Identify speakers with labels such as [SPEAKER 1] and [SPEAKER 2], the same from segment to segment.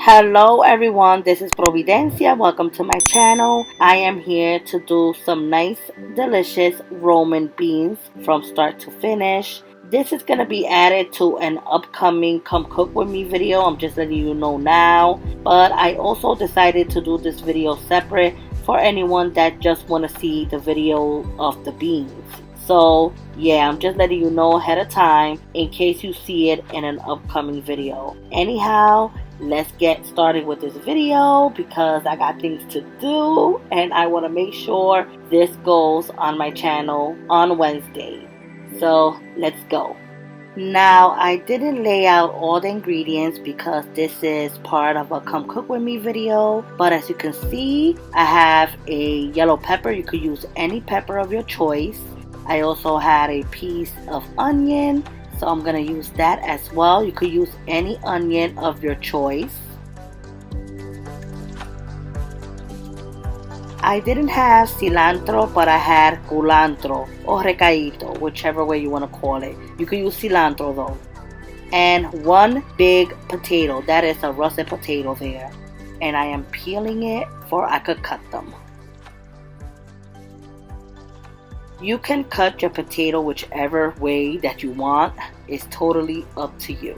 [SPEAKER 1] Hello everyone, this is Providencia. Welcome to my channel. I am here to do some nice, delicious Roman beans from start to finish. This is going to be added to an upcoming Come Cook With Me video. I'm just letting you know now. But I also decided to do this video separate for anyone that just want to see the video of the beans. So yeah, I'm just letting you know ahead of time in case you see it in an upcoming video. Anyhow, let's get started with this video because I got things to do and I want to make sure this goes on my channel on Wednesday. So let's go. Now, I didn't lay out all the ingredients because this is part of a Come Cook With Me video. But as you can see, I have a yellow pepper. You could use any pepper of your choice. I also had a piece of onion, so I'm going to use that as well. You could use any onion of your choice. I didn't have cilantro, but I had culantro or recaito, whichever way you want to call it. You could use cilantro though. And one big potato, that is a russet potato there. And I am peeling it for I could cut them. You can cut your potato whichever way that you want. It's totally up to you.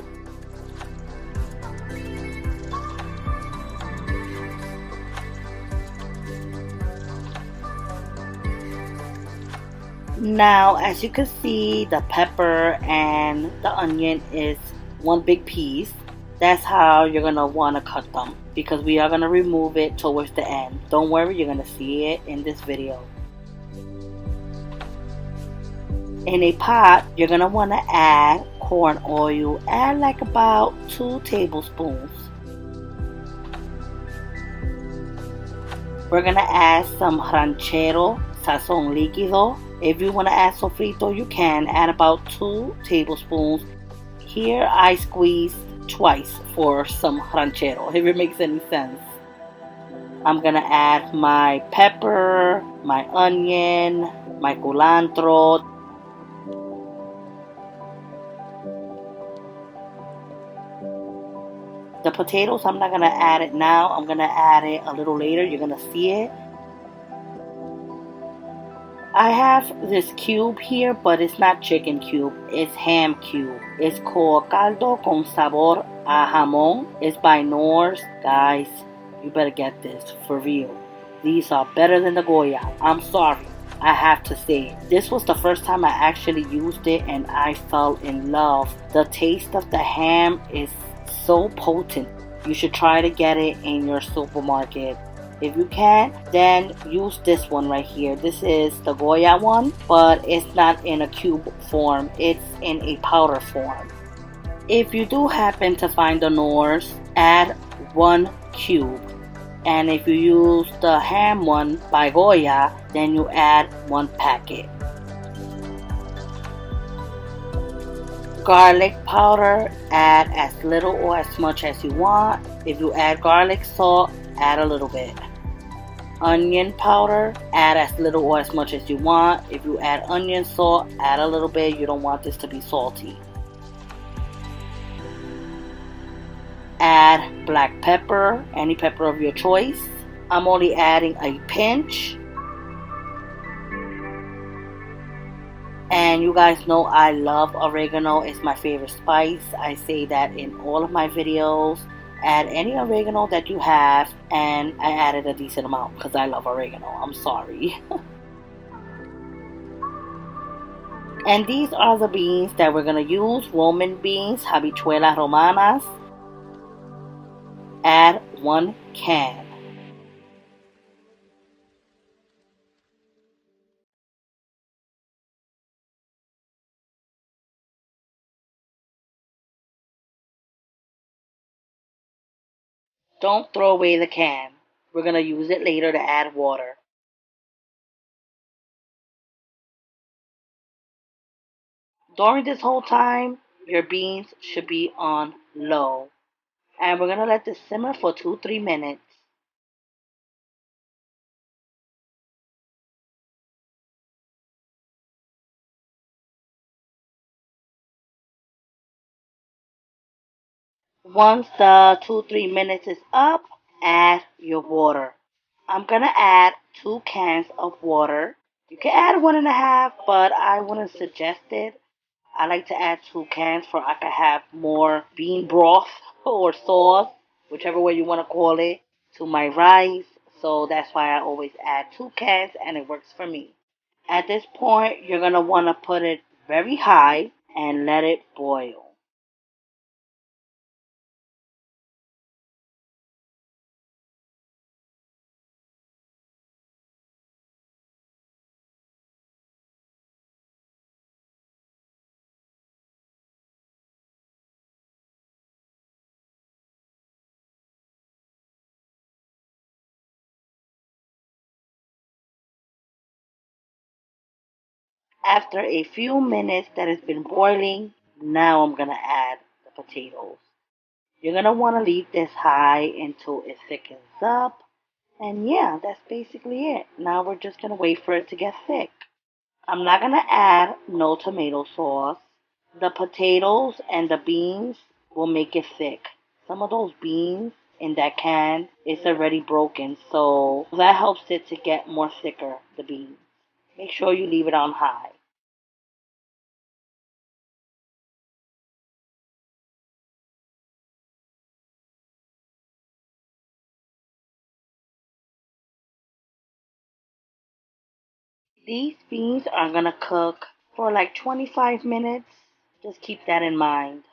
[SPEAKER 1] Now, as you can see, the pepper and the onion is one big piece. That's how you're going to want to cut them because we are going to remove it towards the end. Don't worry, you're going to see it in this video. In a pot, you're going to want to add corn oil. Add like about 2 tablespoons. We're going to add some ranchero sazon líquido. If you want to add sofrito, you can add about 2 tablespoons. Here I squeezed twice for some ranchero, if it makes any sense. I'm going to add my pepper, my onion, my culantro. The potatoes, I'm not going to add it now. I'm going to add it a little later. You're going to see it. I have this cube here, but it's not chicken cube. It's ham cube. It's called caldo con sabor a jamón. It's by Knorr's. Guys, you better get this for real. These are better than the Goya. I'm sorry. I have to say it. This was the first time I actually used it and I fell in love. The taste of the ham is so potent. You should try to get it in your supermarket. If you can, then use this one right here. This is the Goya one, but it's not in a cube form. It's in a powder form. If you do happen to find the Knorr's, add 1 cube. And if you use the ham one by Goya, then you add 1 packet. Garlic powder, add as little or as much as you want. If you add garlic salt, add a little bit. Onion powder, add as little or as much as you want. If you add onion salt, add a little bit. You don't want this to be salty. Add black pepper, any pepper of your choice. I'm only adding a pinch. And you guys know I love oregano. It's my favorite spice. I say that in all of my videos. Add any oregano that you have, and I added a decent amount because I love oregano. I'm sorry. And these are the beans that we're going to use. Roman beans, Habichuelas Romanas. Add 1 can. Don't throw away the can. We're going to use it later to add water. During this whole time, your beans should be on low. And we're going to let this simmer for 2-3 minutes. Once the 2-3 minutes is up, add your water. I'm gonna add 2 cans of water. You can add 1.5, but I wouldn't suggest it. I like to add 2 cans for I can have more bean broth or sauce, whichever way you want to call it, to my rice. So that's why I always add 2 cans and it works for me. At this point, you're going to want to put it very high and let it boil. After a few minutes that it's been boiling, now I'm going to add the potatoes. You're going to want to leave this high until it thickens up. And yeah, that's basically it. Now we're just going to wait for it to get thick. I'm not going to add no tomato sauce. The potatoes and the beans will make it thick. Some of those beans in that can is already broken, so that helps it to get more thicker, the beans. Make sure you leave it on high. These beans are going to cook for like 25 minutes. Just keep that in mind.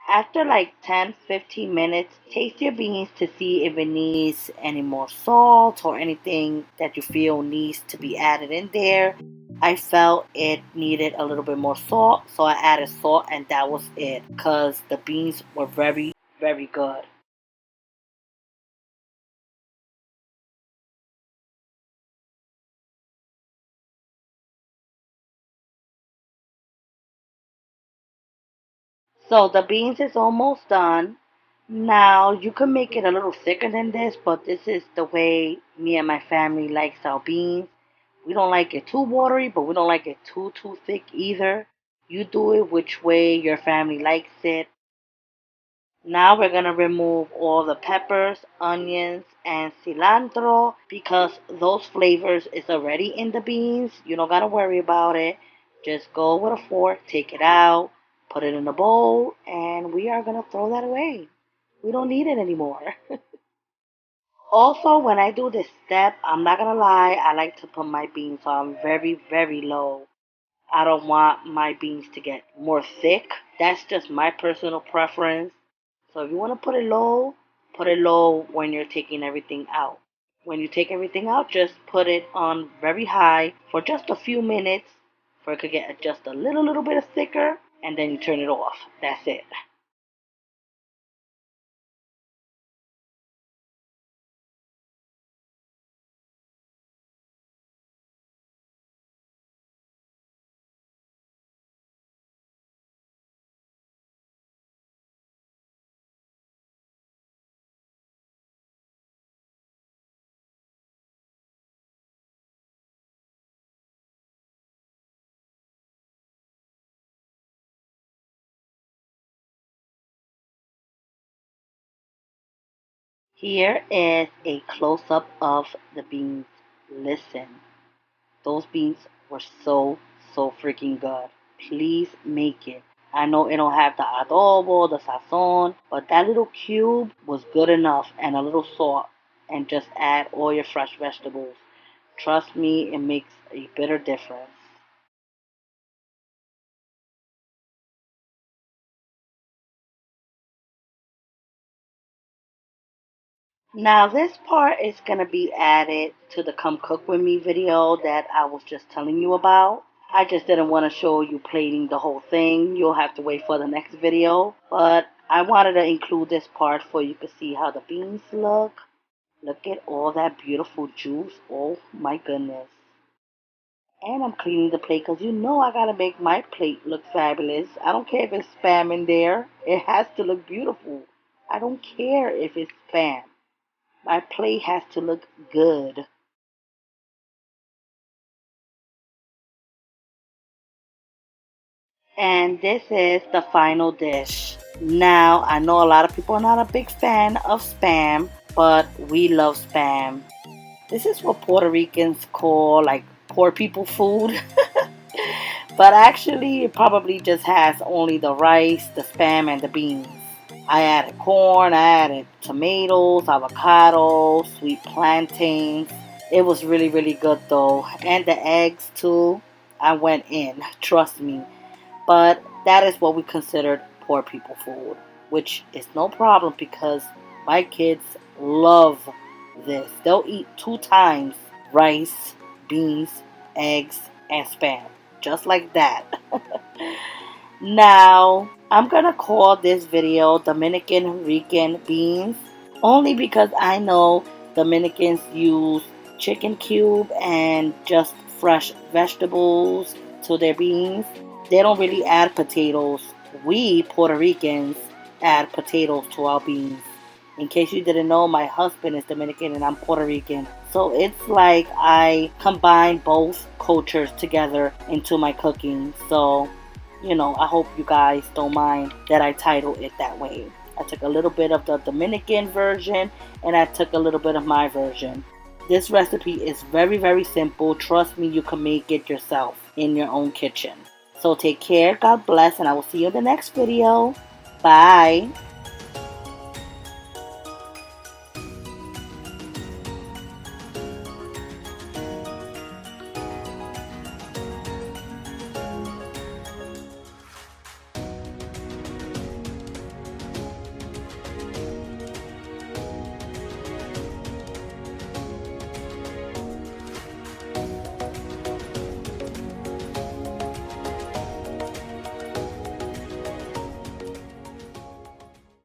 [SPEAKER 1] After like 10-15 minutes, taste your beans to see if it needs any more salt or anything that you feel needs to be added in there. I felt it needed a little bit more salt, so I added salt and that was it because the beans were very, very good. So the beans is almost done. Now you can make it a little thicker than this, but this is the way me and my family likes our beans. We don't like it too watery, but we don't like it too thick either. You do it which way your family likes it. Now we're gonna remove all the peppers, onions, and cilantro because those flavors is already in the beans. You don't gotta worry about it. Just go with a fork, take it out, put it in a bowl, and we are gonna throw that away. We don't need it anymore. Also, when I do this step, I'm not gonna lie, I like to put my beans on very, very low. I don't want my beans to get more thick. That's just my personal preference. So if you want to put it low when you're taking everything out. When you take everything out, just put it on very high for just a few minutes for it to get just a little bit thicker, and then you turn it off. That's it. Here is a close up of the beans. Listen. Those beans were so freaking good. Please make it. I know it don't have the adobo, the sazon, but that little cube was good enough and a little salt. And just add all your fresh vegetables. Trust me, it makes a bitter difference. Now this part is going to be added to the Come Cook With Me video that I was just telling you about. I just didn't want to show you plating the whole thing. You'll have to wait for the next video. But I wanted to include this part for you to see how the beans look. Look at all that beautiful juice. Oh my goodness. And I'm cleaning the plate because you know I got to make my plate look fabulous. I don't care if it's spam in there. It has to look beautiful. I don't care if it's spam. My plate has to look good. And this is the final dish. Now, I know a lot of people are not a big fan of Spam, but we love Spam. This is what Puerto Ricans call like poor people food. But actually, it probably just has only the rice, the Spam, and the beans. I added corn, I added tomatoes, avocado, sweet plantains. It was really, really good though. And the eggs too. I went in, trust me. But that is what we considered poor people food, which is no problem because my kids love this. They'll eat 2 times rice, beans, eggs, and Spam. Just like that. Now, I'm gonna call this video Dominican-Rican beans only because I know Dominicans use chicken cube and just fresh vegetables to their beans. They don't really add potatoes. We Puerto Ricans add potatoes to our beans. In case you didn't know, my husband is Dominican and I'm Puerto Rican. So it's like I combine both cultures together into my cooking. So, I hope you guys don't mind that I title it that way. I took a little bit of the Dominican version and I took a little bit of my version. This recipe is very, very simple. Trust me, you can make it yourself in your own kitchen. So take care, God bless, and I will see you in the next video. Bye.